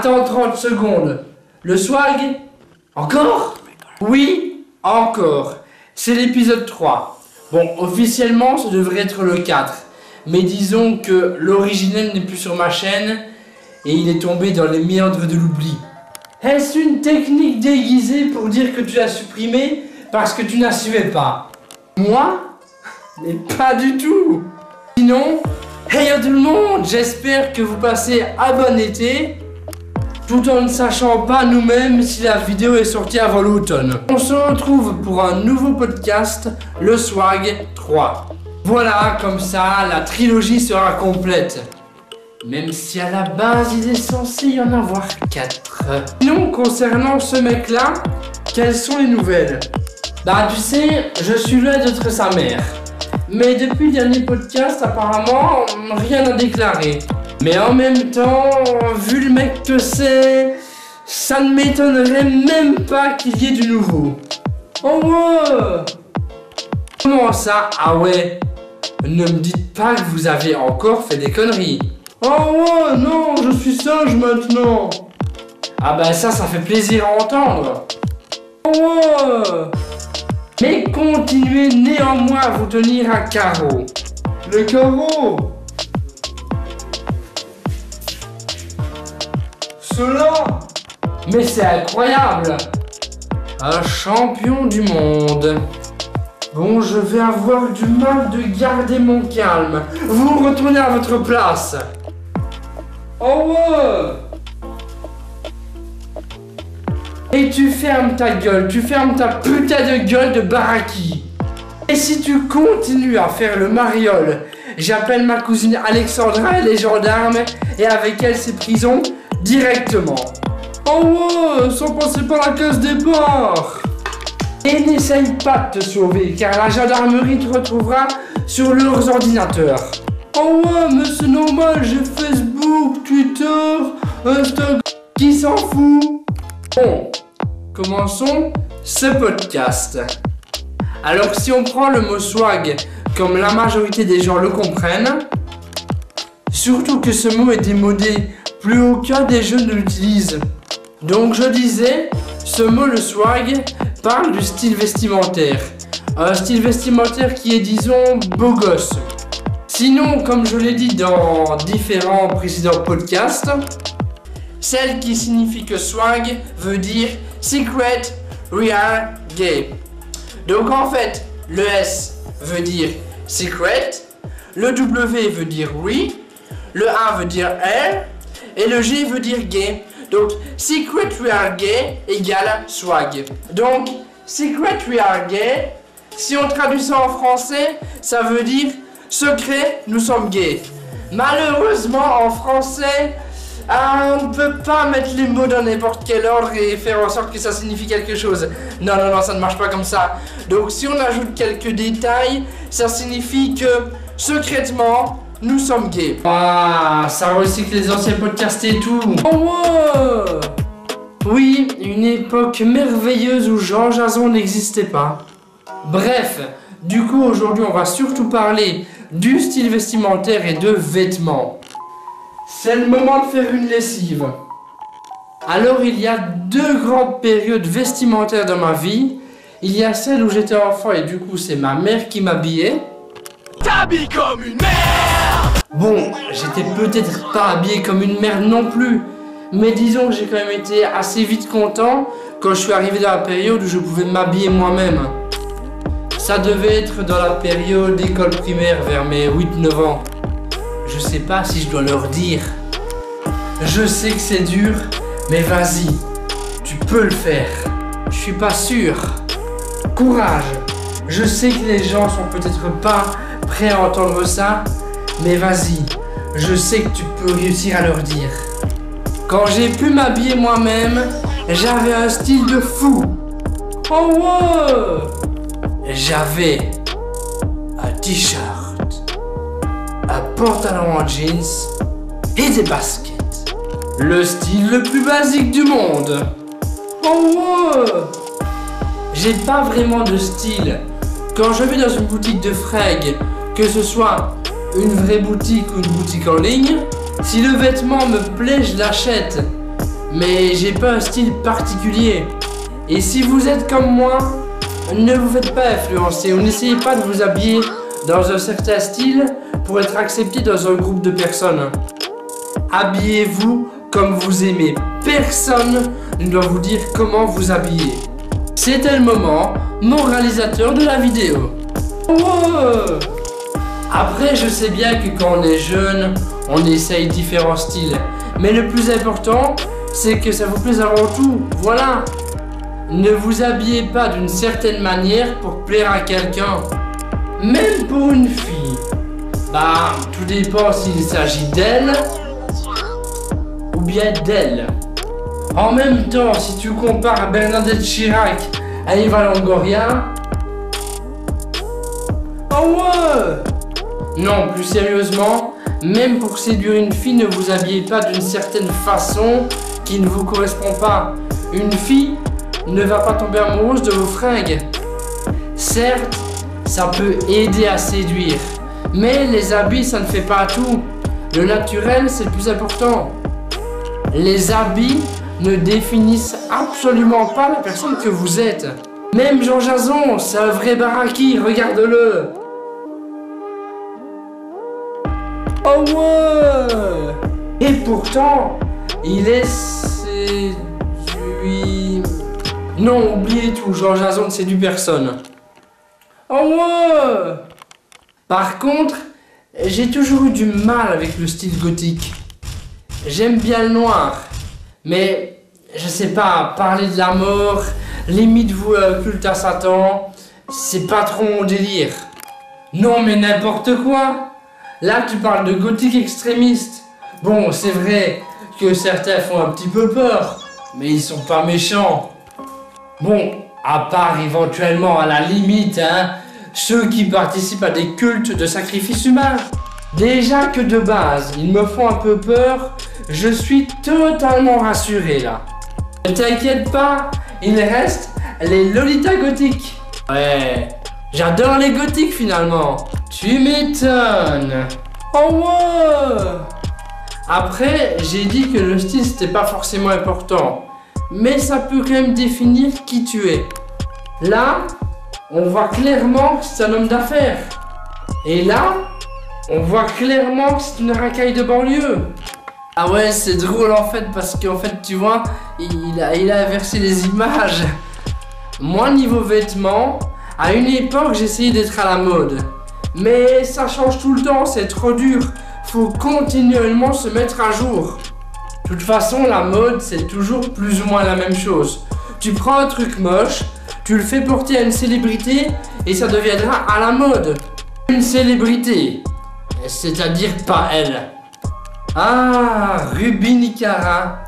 Attends 30 secondes. Le swag? Encore? Oui, encore. C'est l'épisode 3. Bon, officiellement, ça devrait être le 4. Mais disons que l'originel n'est plus sur ma chaîne et il est tombé dans les méandres de l'oubli. Est-ce une technique déguisée pour dire que tu l'as supprimé parce que tu n'assumais pas? Moi? Mais pas du tout. Sinon, hey tout le monde, j'espère que vous passez un bon été, tout en ne sachant pas nous-mêmes si la vidéo est sortie avant l'automne. On se retrouve pour un nouveau podcast, le Swag 3. Voilà, comme ça, la trilogie sera complète. Même si à la base, il est censé y en avoir 4. Sinon, concernant ce mec-là, quelles sont les nouvelles? Bah, tu sais, je suis loin d'être sa mère. Mais depuis le dernier podcast, apparemment, rien à déclarer. Mais en même temps, vu le mec que c'est, ça ne m'étonnerait même pas qu'il y ait du nouveau. Oh ouais! Comment ça? Ah ouais? Ne me dites pas que vous avez encore fait des conneries. Oh ouais, non, je suis sage maintenant. Ah bah ça fait plaisir à entendre. Oh ouais! Mais continuez néanmoins à vous tenir à carreau. Le carreau? Cela? Mais c'est incroyable! Un champion du monde. Bon, je vais avoir du mal de garder mon calme. Vous retournez à votre place. Oh ouais! Et tu fermes ta gueule, tu fermes ta putain de gueule de baraki. Et si tu continues à faire le mariole, j'appelle ma cousine Alexandra et les gendarmes et avec elle c'est prison directement. Oh ouais, sans passer par la case départ. Et n'essaye pas de te sauver car la gendarmerie te retrouvera sur leurs ordinateurs. Oh ouais, mais c'est normal, j'ai Facebook, Twitter, Instagram, qui s'en fout? Bon, commençons ce podcast. Alors si on prend le mot swag comme la majorité des gens le comprennent, surtout que ce mot est démodé, plus aucun des jeunes ne l'utilise. Donc je disais, ce mot le swag parle du style vestimentaire. Un style vestimentaire qui est disons beau gosse. Sinon, comme je l'ai dit dans différents précédents podcasts, celle qui signifie que swag veut dire secret, real, gay. Donc en fait, le S veut dire secret, le W veut dire oui, le A veut dire R et le G veut dire gay. Donc secret, real, gay égale swag. Donc secret, real, gay, si on traduit ça en français, ça veut dire secret, nous sommes gays. Malheureusement en français, on ne peut pas mettre les mots dans n'importe quel ordre et faire en sorte que ça signifie quelque chose. Non, ça ne marche pas comme ça. Donc si on ajoute quelques détails, ça signifie que, secrètement, nous sommes gays. Ah, ça recycle les anciens podcasts et tout. Oh ouais! Oui, une époque merveilleuse où Jean Jason n'existait pas. Bref, du coup aujourd'hui on va surtout parler du style vestimentaire et de vêtements. C'est le moment de faire une lessive. Alors il y a deux grandes périodes vestimentaires dans ma vie. Il y a celle où j'étais enfant et du coup c'est ma mère qui m'habillait. T'habilles comme une merde! Bon, j'étais peut-être pas habillé comme une merde non plus. Mais disons que j'ai quand même été assez vite content quand je suis arrivé dans la période où je pouvais m'habiller moi-même. Ça devait être dans la période d'école primaire vers mes 8-9 ans. Je sais pas si je dois leur dire. Je sais que c'est dur, mais vas-y, tu peux le faire. Je suis pas sûr. Courage. Je sais que les gens sont peut-être pas prêts à entendre ça, mais vas-y, je sais que tu peux réussir à leur dire. Quand j'ai pu m'habiller moi-même, j'avais un style de fou. Oh ouais! J'avais un t-shirt, un pantalon en jeans et des baskets. Le style le plus basique du monde. Oh ouais! J'ai pas vraiment de style. Quand je vais dans une boutique de fringues, que ce soit une vraie boutique ou une boutique en ligne, si le vêtement me plaît, je l'achète. mais j'ai pas un style particulier. Et si vous êtes comme moi, ne vous faites pas influencer, ou n'essayez pas de vous habiller dans un certain style pour être accepté dans un groupe de personnes. Habillez-vous comme vous aimez. Personne ne doit vous dire comment vous habiller. C'était le moment moralisateur de la vidéo. Wow. Après, je sais bien que quand on est jeune, on essaye différents styles. Mais le plus important, c'est que ça vous plaise avant tout. Voilà. Ne vous habillez pas d'une certaine manière pour plaire à quelqu'un. Même pour une fille. Bah, tout dépend s'il s'agit d'elle ou bien d'elle. En même temps, si tu compares Bernadette Chirac à Eva Longoria... Oh ouais! Non, plus sérieusement, même pour séduire une fille, ne vous habillez pas d'une certaine façon qui ne vous correspond pas. Une fille ne va pas tomber amoureuse de vos fringues. Certes, ça peut aider à séduire, mais les habits, ça ne fait pas tout. Le naturel, c'est le plus important. Les habits ne définissent absolument pas la personne que vous êtes. Même Jean Jason, c'est un vrai baraki, regarde-le. Oh ouais! Et pourtant, il est séduit... Non, oubliez tout, Jean Jason ne séduit personne. Oh ouais! Par contre, j'ai toujours eu du mal avec le style gothique. J'aime bien le noir, mais je sais pas, parler de la mort, limite vous culte à Satan, c'est pas trop mon délire. Non mais n'importe quoi! Là tu parles de gothique extrémiste. Bon, c'est vrai que certains font un petit peu peur, mais ils sont pas méchants. Bon, à part éventuellement à la limite, hein, ceux qui participent à des cultes de sacrifices humains. Déjà que de base, ils me font un peu peur, je suis totalement rassuré là. Ne t'inquiète pas, il reste les Lolita gothiques. Ouais, j'adore les gothiques finalement. Tu m'étonnes. Oh ouais. Après, j'ai dit que le style c'était pas forcément important, mais ça peut quand même définir qui tu es. Là, on voit clairement que c'est un homme d'affaires. Et là, on voit clairement que c'est une racaille de banlieue. Ah ouais, c'est drôle en fait, parce qu'en fait, tu vois, il a inversé les images. Moi, niveau vêtements, à une époque, j'essayais d'être à la mode. Mais ça change tout le temps, c'est trop dur. Faut continuellement se mettre à jour. De toute façon, la mode, c'est toujours plus ou moins la même chose. Tu prends un truc moche, tu le fais porter à une célébrité et ça deviendra à la mode. Une célébrité, c'est-à-dire pas elle. Ah, Ruby Nicara.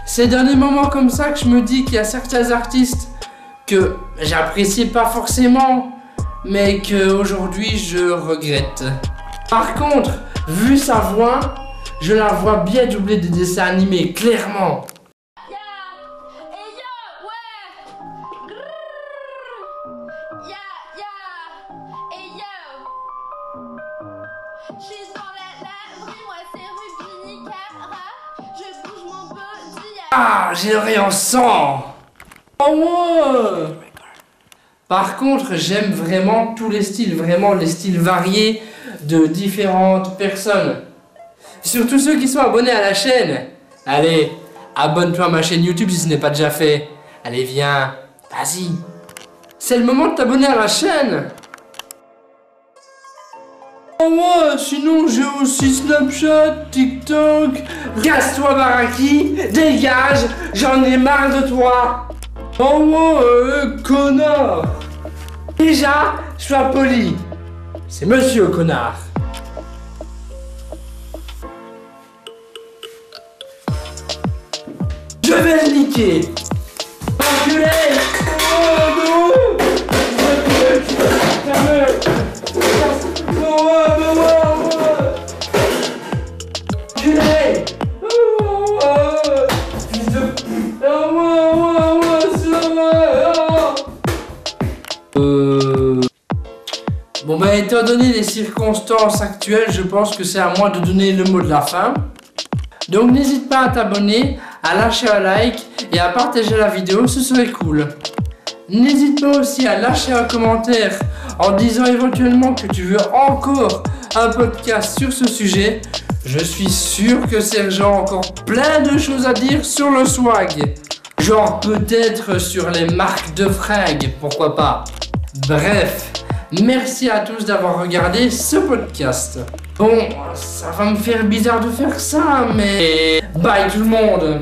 C'est dans des moments comme ça que je me dis qu'il y a certains artistes que j'appréciais pas forcément, mais qu'aujourd'hui je regrette. Par contre, vu sa voix, je la vois bien doubler des dessins animés, clairement. Ah, j'ai l'oreille en sang. Oh ouais. Par contre, j'aime vraiment tous les styles, vraiment les styles variés de différentes personnes. Surtout ceux qui sont abonnés à la chaîne. Allez, abonne-toi à ma chaîne YouTube si ce n'est pas déjà fait. Allez, viens, vas-y. C'est le moment de t'abonner à la chaîne. Oh ouais, sinon j'ai aussi Snapchat, TikTok. Casse-toi Baraki, dégage, j'en ai marre de toi. Oh ouais, connard. Déjà, sois poli. C'est monsieur connard. Je vais le niquer. Enculé. Oh non. Bon bah étant donné les circonstances actuelles, je pense que c'est à moi de donner le mot de la fin. Donc n'hésite pas à t'abonner, à lâcher un like et à partager la vidéo, ce serait cool. N'hésite pas aussi à lâcher un commentaire en disant éventuellement que tu veux encore un podcast sur ce sujet. Je suis sûr que Serge a encore plein de choses à dire sur le swag. Genre peut-être sur les marques de fringues, pourquoi pas. Bref, merci à tous d'avoir regardé ce podcast. Bon, ça va me faire bizarre de faire ça, mais bye tout le monde.